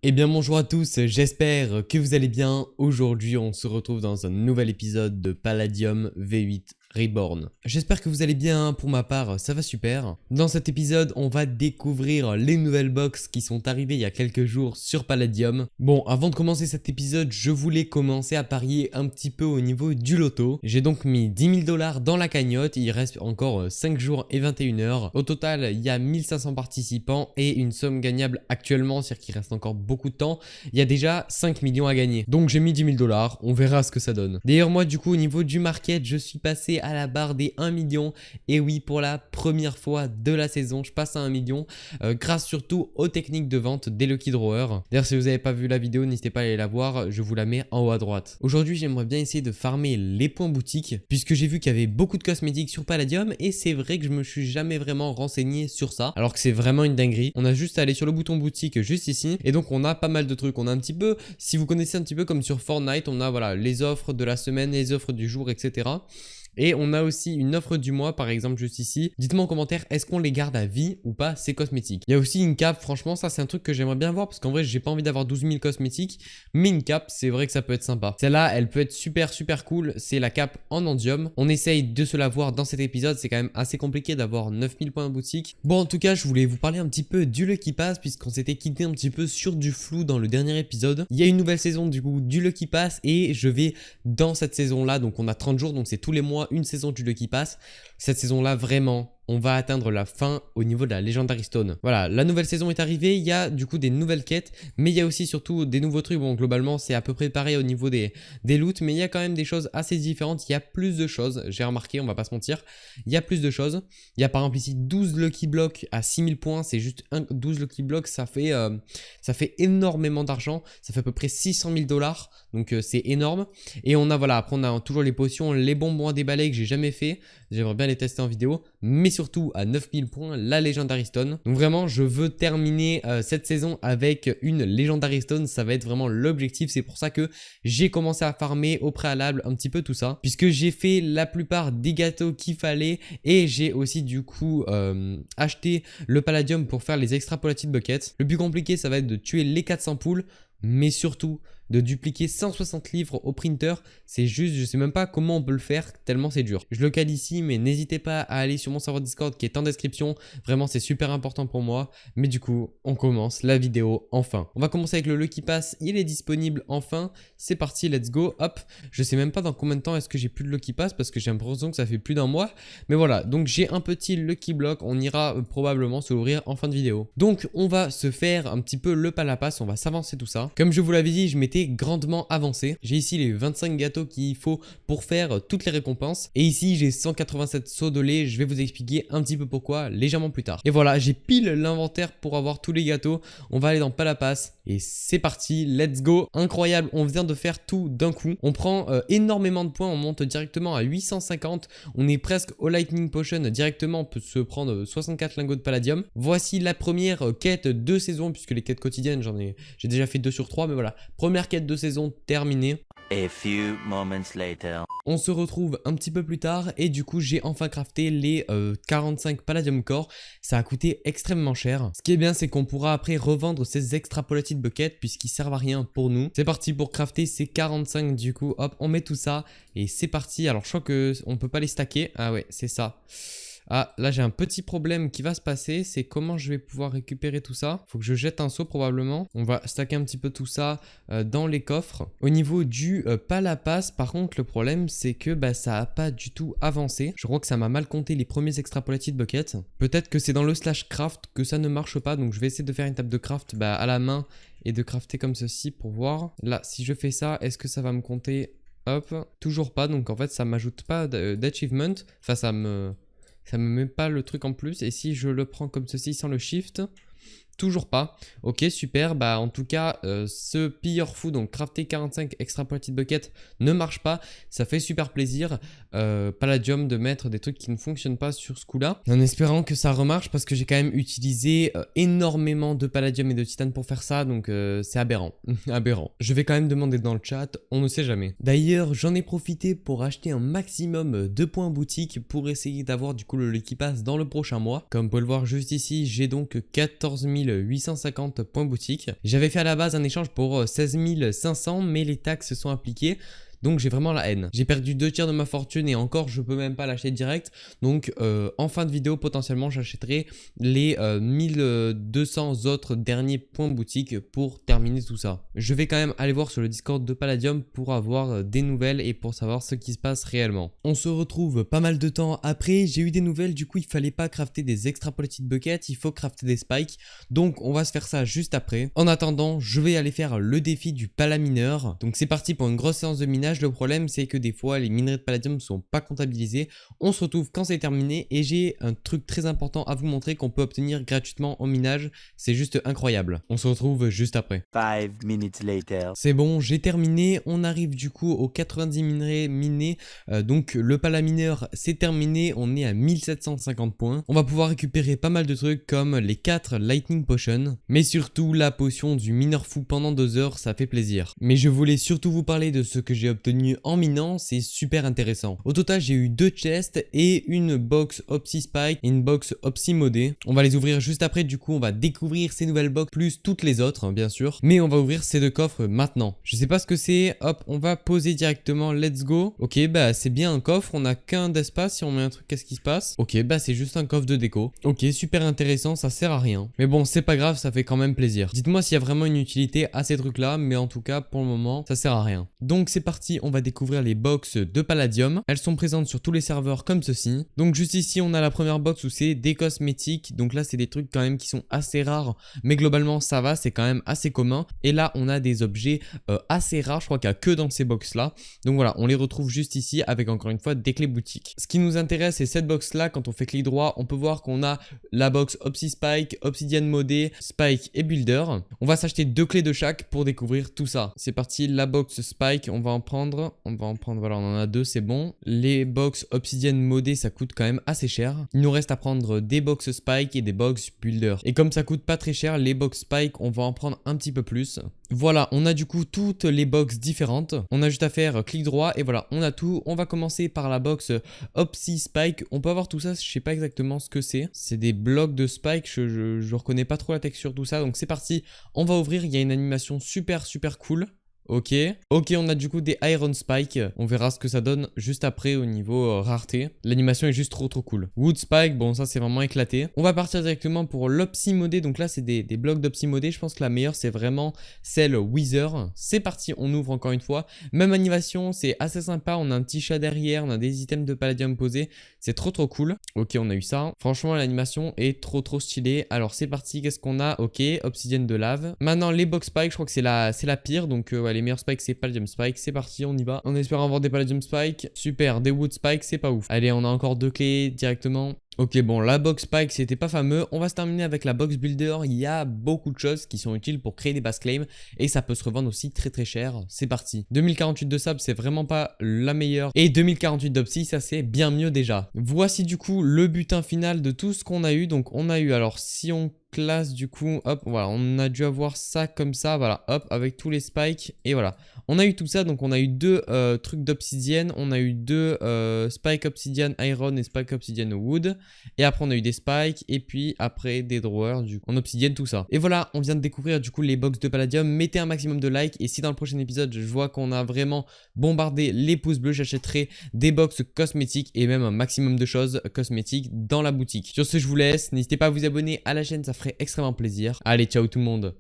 Eh bien bonjour à tous, j'espère que vous allez bien. Aujourd'hui on se retrouve dans un nouvel épisode de Palladium V8 Reborn. J'espère que vous allez bien, pour ma part ça va super. Dans cet épisode on va découvrir les nouvelles box qui sont arrivées il y a quelques jours sur Palladium. Bon, avant de commencer cet épisode, je voulais commencer à parier un petit peu au niveau du loto. J'ai donc mis 10 000 $ dans la cagnotte, il reste encore 5 jours et 21 heures. Au total il y a 1500 participants et une somme gagnable actuellement, c'est-à-dire qu'il reste encore beaucoup de temps, il y a déjà 5 millions à gagner. Donc j'ai mis 10 000 $, on verra ce que ça donne. D'ailleurs moi du coup au niveau du market, je suis passé à la barre des 1 million. Et oui, pour la première fois de la saison, je passe à 1 million grâce surtout aux techniques de vente des Lucky Drawers. D'ailleurs si vous n'avez pas vu la vidéo, n'hésitez pas à aller la voir, je vous la mets en haut à droite. Aujourd'hui j'aimerais bien essayer de farmer les points boutiques puisque j'ai vu qu'il y avait beaucoup de cosmétiques sur Palladium et c'est vrai que je me suis jamais vraiment renseigné sur ça alors que c'est vraiment une dinguerie. On a juste à aller sur le bouton boutique juste ici et donc on a pas mal de trucs. On a un petit peu, si vous connaissez un petit peu comme sur Fortnite, on a voilà les offres de la semaine, les offres du jour, etc. Et on a aussi une offre du mois, par exemple juste ici. Dites-moi en commentaire, est-ce qu'on les garde à vie ou pas ces cosmétiques? Il y a aussi une cape, franchement ça c'est un truc que j'aimerais bien voir parce qu'en vrai j'ai pas envie d'avoir 12 000 cosmétiques. Mais une cape, c'est vrai que ça peut être sympa. Celle-là, elle peut être super cool, c'est la cape en endium. On essaye de se la voir dans cet épisode, c'est quand même assez compliqué d'avoir 9000 points de boutique. Bon en tout cas, je voulais vous parler un petit peu du Lucky Pass puisqu'on s'était quitté un petit peu sur du flou dans le dernier épisode. Il y a une nouvelle saison du coup du Lucky Pass et je vais dans cette saison-là, donc on a 30 jours, donc c'est tous les mois une saison du Lucky Pass. Cette saison-là, vraiment, on va atteindre la fin au niveau de la Legendary Stone. Voilà, la nouvelle saison est arrivée, il y a du coup des nouvelles quêtes, mais il y a aussi surtout des nouveaux trucs. Bon, globalement, c'est à peu près pareil au niveau des loots, mais il y a quand même des choses assez différentes. Il y a plus de choses, j'ai remarqué, on va pas se mentir. Il y a plus de choses. Il y a par exemple ici 12 Lucky Blocks à 6000 points, c'est juste 12 Lucky Blocks, ça fait énormément d'argent. Ça fait à peu près 600 000 $, donc c'est énorme. Et on a, voilà, après on a toujours les potions, les bonbons à déballer que j'ai jamais fait. J'aimerais bien les tester en vidéo, mais surtout à 9000 points, la Legendary Stone. Donc vraiment, je veux terminer cette saison avec une Legendary Stone, ça va être vraiment l'objectif. C'est pour ça que j'ai commencé à farmer au préalable un petit peu tout ça, puisque j'ai fait la plupart des gâteaux qu'il fallait et j'ai aussi du coup acheté le Palladium pour faire les Extrapolated Buckets. Le plus compliqué, ça va être de tuer les 400 poules, mais surtout de dupliquer 160 livres au printer. C'est juste, je sais même pas comment on peut le faire tellement c'est dur. Je le cale ici, mais n'hésitez pas à aller sur mon serveur Discord qui est en description. Vraiment, c'est super important pour moi. Mais du coup, on commence la vidéo enfin. On va commencer avec le Lucky Pass. Il est disponible enfin. C'est parti, let's go. Hop. Je sais même pas dans combien de temps est-ce que j'ai plus de Lucky Pass parce que j'ai l'impression que ça fait plus d'un mois. Mais voilà, donc j'ai un petit Lucky Block. On ira probablement se l'ouvrir en fin de vidéo. Donc, on va se faire un petit peu le Pallapass. On va s'avancer tout ça. Comme je vous l'avais dit, je m'étais grandement avancé. J'ai ici les 25 gâteaux qu'il faut pour faire toutes les récompenses. Et ici, j'ai 187 seaux de lait. Je vais vous expliquer un petit peu pourquoi légèrement plus tard. Et voilà, j'ai pile l'inventaire pour avoir tous les gâteaux. On va aller dans Pallapass et c'est parti. Let's go. Incroyable, on vient de faire tout d'un coup. On prend énormément de points. On monte directement à 850. On est presque au Lightning Potion. Directement, on peut se prendre 64 lingots de Palladium. Voici la première quête de saison puisque les quêtes quotidiennes, j'ai déjà fait 2 sur 3. Mais voilà, première quête de saison terminée. A few moments later. On se retrouve un petit peu plus tard et du coup j'ai enfin crafté les 45 Palladium Core. Ça a coûté extrêmement cher. Ce qui est bien, c'est qu'on pourra après revendre ces Extrapolated Buckets puisqu'ils servent à rien pour nous. C'est parti pour crafter ces 45 du coup. Hop, on met tout ça et c'est parti. Alors je crois qu'on peut pas les stacker. Ah ouais, c'est ça. Ah, là j'ai un petit problème qui va se passer, c'est comment je vais pouvoir récupérer tout ça. Faut que je jette un seau probablement. On va stacker un petit peu tout ça dans les coffres. Au niveau du Pallapass, par contre le problème c'est que ça a pas du tout avancé. Je crois que ça m'a mal compté les premiers Extrapolated Buckets. Peut-être que c'est dans le /craft que ça ne marche pas, donc je vais essayer de faire une table de craft à la main et de crafter comme ceci pour voir. Là, si je fais ça, est-ce que ça va me compter? Hop, toujours pas, donc en fait ça m'ajoute pas d'achievement. Enfin ça me met pas le truc en plus. Et si je le prends comme ceci sans le shift, toujours pas. Ok, super. En tout cas, ce pilleur fou, donc crafter 45 Extrapolated Bucket, ne marche pas. Ça fait super plaisir, Palladium, de mettre des trucs qui ne fonctionnent pas sur ce coup-là. En espérant que ça remarche parce que j'ai quand même utilisé énormément de Palladium et de Titane pour faire ça. Donc c'est aberrant. Aberrant. Je vais quand même demander dans le chat, on ne sait jamais. D'ailleurs, j'en ai profité pour acheter un maximum de points boutique pour essayer d'avoir du coup le Lucky Pass dans le prochain mois. Comme vous pouvez le voir juste ici, j'ai donc 14 000 850 points boutique. J'avais fait à la base un échange pour 16 500 mais les taxes sont appliquées. Donc j'ai vraiment la haine. J'ai perdu 2 tiers de ma fortune et encore je peux même pas l'acheter direct. Donc en fin de vidéo potentiellement j'achèterai les 1200 autres derniers points boutique pour terminer tout ça. Je vais quand même aller voir sur le Discord de Palladium pour avoir des nouvelles et pour savoir ce qui se passe réellement. On se retrouve pas mal de temps après. J'ai eu des nouvelles, du coup il fallait pas crafter des extrapolated buckets, il faut crafter des spikes. Donc on va se faire ça juste après. En attendant je vais aller faire le défi du palamineur. Donc c'est parti pour une grosse séance de minage. Le problème c'est que des fois les minerais de palladium ne sont pas comptabilisés. On se retrouve quand c'est terminé et j'ai un truc très important à vous montrer qu'on peut obtenir gratuitement au minage. C'est juste incroyable. On se retrouve juste après. 5 minutes later. C'est bon, j'ai terminé. On arrive du coup aux 90 minerais minés. Donc le palamineur c'est terminé. On est à 1750 points. On va pouvoir récupérer pas mal de trucs comme les 4 lightning potions. Mais surtout la potion du mineur fou pendant 2 heures, ça fait plaisir. Mais je voulais surtout vous parler de ce que j'ai obtenu en minant, c'est super intéressant. Au total j'ai eu 2 chests et une box Opsi Spike et une box Opsi modée. On va les ouvrir juste après, du coup on va découvrir ces nouvelles box plus toutes les autres hein, bien sûr. Mais on va ouvrir ces 2 coffres maintenant. Je sais pas ce que c'est, hop on va poser directement let's go. Ok bah c'est bien un coffre, on a qu'un d'espace, si on met un truc qu'est-ce qui se passe? Ok bah c'est juste un coffre de déco. Ok super intéressant, ça sert à rien. Mais bon c'est pas grave, ça fait quand même plaisir. Dites-moi s'il y a vraiment une utilité à ces trucs là, mais en tout cas pour le moment ça sert à rien. Donc c'est parti, on va découvrir les box de Palladium. Elles sont présentes sur tous les serveurs comme ceci. Donc juste ici on a la première box où c'est des cosmétiques. Donc là c'est des trucs quand même qui sont assez rares, mais globalement ça va, c'est quand même assez commun. Et là on a des objets assez rares, je crois qu'il n'y a que dans ces box là. Donc voilà, on les retrouve juste ici avec encore une fois des clés boutiques. Ce qui nous intéresse c'est cette box là, quand on fait clic droit on peut voir qu'on a la box Opsi Spike, Obsidian modé, Spike et Builder. On va s'acheter 2 clés de chaque pour découvrir tout ça. C'est parti, la box Spike on va en prendre. Voilà, on en a 2, c'est bon. Les box Obsidian modées, ça coûte quand même assez cher. Il nous reste à prendre des box Spike et des box Builder. Et comme ça coûte pas très cher, les box Spike, on va en prendre un petit peu plus. Voilà, on a du coup toutes les box différentes. On a juste à faire clic droit et voilà, on a tout. On va commencer par la box Opsi Spike. On peut avoir tout ça, je sais pas exactement ce que c'est. C'est des blocs de Spike, je reconnais pas trop la texture, tout ça. Donc c'est parti, on va ouvrir. Il y a une animation super cool. Ok, on a du coup des Iron Spike. On verra ce que ça donne juste après au niveau rareté. L'animation est juste trop cool. Wood Spike, bon ça c'est vraiment éclaté. On va partir directement pour l'Opsi modé. Donc là c'est des blocs d'Opsi modé. Je pense que la meilleure c'est vraiment celle Wither. C'est parti, on ouvre encore une fois. Même animation, c'est assez sympa. On a un petit chat derrière, on a des items de Palladium posés. C'est trop cool. Ok, on a eu ça. Franchement l'animation est trop stylée. Alors c'est parti, qu'est-ce qu'on a? Ok, Obsidian de lave. Maintenant les box Spike, je crois que c'est la pire. Donc ouais, les meilleurs spikes c'est Palladium Spike. C'est parti, on y va. En espérant avoir des Palladium Spike. Super, des Wood Spike, c'est pas ouf. Allez, on a encore 2 clés directement. Ok, bon, la box Spike, c'était pas fameux. On va se terminer avec la box Builder. Il y a beaucoup de choses qui sont utiles pour créer des base claims et ça peut se revendre aussi très cher. C'est parti. 2048 de sable, c'est vraiment pas la meilleure. Et 2048 d'Opsi, ça c'est bien mieux déjà. Voici du coup le butin final de tout ce qu'on a eu. Donc on a eu, alors si on classe du coup, hop, voilà, on a dû avoir ça comme ça, voilà, hop, avec tous les spikes et voilà. On a eu tout ça, donc on a eu 2 trucs d'obsidienne, on a eu 2 spike obsidian iron et spike obsidian wood. Et après on a eu des spikes et puis après des drawers du coup en obsidienne, tout ça. Et voilà, on vient de découvrir du coup les box de Palladium. Mettez un maximum de likes et si dans le prochain épisode je vois qu'on a vraiment bombardé les pouces bleus, j'achèterai des box cosmétiques et même un maximum de choses cosmétiques dans la boutique. Sur ce je vous laisse, n'hésitez pas à vous abonner à la chaîne, ça ferait extrêmement plaisir. Allez, ciao tout le monde.